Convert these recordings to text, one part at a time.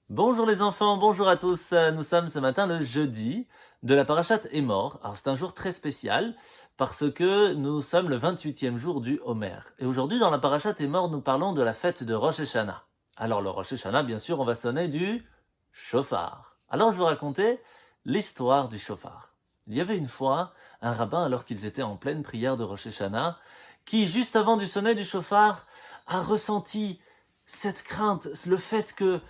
Bonjour les enfants, bonjour à tous. Nous sommes ce matin le jeudi de la parashat Emor. Alors c'est un jour très spécial parce que nous sommes le 28e jour du Homer. Et aujourd'hui dans la parashat Emor, nous parlons de la fête de Rosh Hashanah. Alors le Rosh Hashanah, bien sûr, on va sonner du shofar. Alors je vais vous raconter l'histoire du shofar. Il y avait une fois un rabbin, alors qu'ils étaient en pleine prière de Rosh Hashanah, qui juste avant du sonner du shofar a ressenti cette crainte, le fait que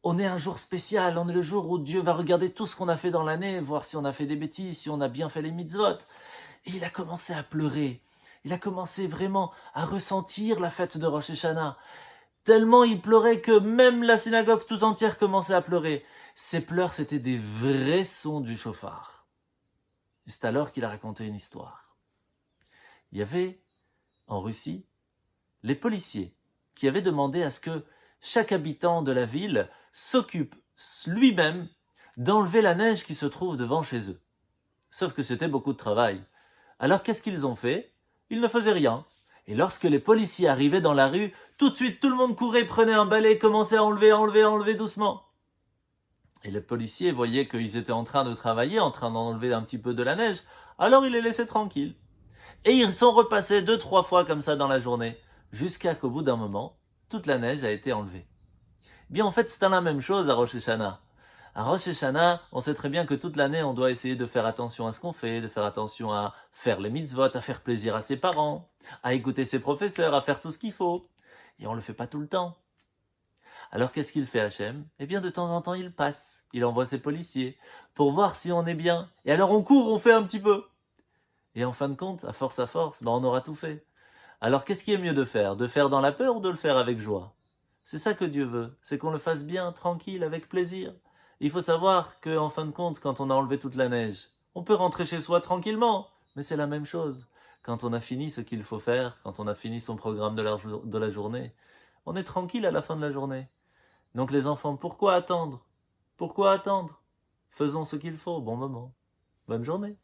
on est un jour spécial, on est le jour où Dieu va regarder tout ce qu'on a fait dans l'année, voir si on a fait des bêtises, si on a bien fait les mitzvot. Et il a commencé à pleurer. Il a commencé vraiment à ressentir la fête de Rosh Hashanah. Tellement il pleurait que même la synagogue tout entière commençait à pleurer. Ses pleurs, c'était des vrais sons du chauffard. Et c'est alors qu'il a raconté une histoire. Il y avait, en Russie, les policiers qui avaient demandé à ce que chaque habitant de la ville s'occupe lui-même d'enlever la neige qui se trouve devant chez eux. Sauf que c'était beaucoup de travail. Alors qu'est-ce qu'ils ont fait? Ils ne faisaient rien. Et lorsque les policiers arrivaient dans la rue, tout de suite tout le monde courait, prenait un balai, commençait à enlever doucement. Et les policiers voyaient qu'ils étaient en train de travailler, en train d'enlever un petit peu de la neige, alors ils les laissaient tranquilles. Et ils sont repassés 2-3 fois comme ça dans la journée, jusqu'à qu'au bout d'un moment, toute la neige a été enlevée. Bien en fait, c'est la même chose à Rosh Hashanah. À Rosh Hashanah, on sait très bien que toute l'année, on doit essayer de faire attention à ce qu'on fait, de faire attention à faire les mitzvot, à faire plaisir à ses parents, à écouter ses professeurs, à faire tout ce qu'il faut. Et on le fait pas tout le temps. Alors qu'est-ce qu'il fait Hachem? Eh bien de temps en temps il passe, il envoie ses policiers pour voir si on est bien. Et alors on court, on fait un petit peu. Et en fin de compte, à force, on aura tout fait. Alors qu'est-ce qui est mieux de faire? De faire dans la peur ou de le faire avec joie? C'est ça que Dieu veut, c'est qu'on le fasse bien, tranquille, avec plaisir. Il faut savoir que, en fin de compte, quand on a enlevé toute la neige, on peut rentrer chez soi tranquillement, mais c'est la même chose. Quand on a fini ce qu'il faut faire, quand on a fini son programme de la journée, on est tranquille à la fin de la journée. Donc les enfants, pourquoi attendre? Pourquoi attendre? Faisons ce qu'il faut, bon moment. Bonne journée.